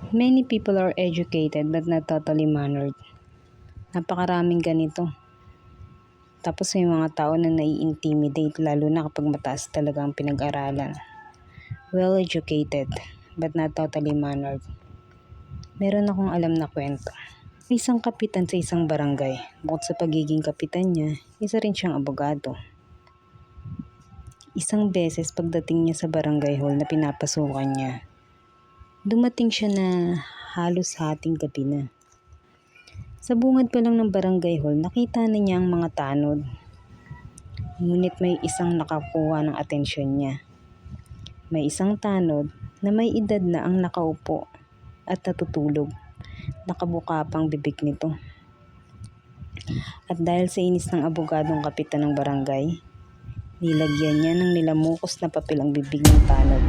Many people are educated but not totally mannered. Napakaraming ganito. Tapos may mga tao na nai-intimidate lalo na kapag mataas talaga ang pinag-aralan. Well educated but not totally mannered. Meron akong alam na kwento. May isang kapitan sa isang barangay. Bukod sa pagiging kapitan niya, isa rin siyang abogado. Isang beses pagdating niya sa barangay hall na pinapasukan niya, dumating siya na halos hating gabi na. Sa bungad pa lang ng barangay hall, nakita na niya ang mga tanod. Ngunit may isang nakakuha ng atensyon niya. May isang tanod na may edad na ang nakaupo at natutulog. Nakabuka pang bibig nito. At dahil sa inis ng abogadong kapitan ng barangay, nilagyan niya ng nilamukos na papel ang bibig ng tanod.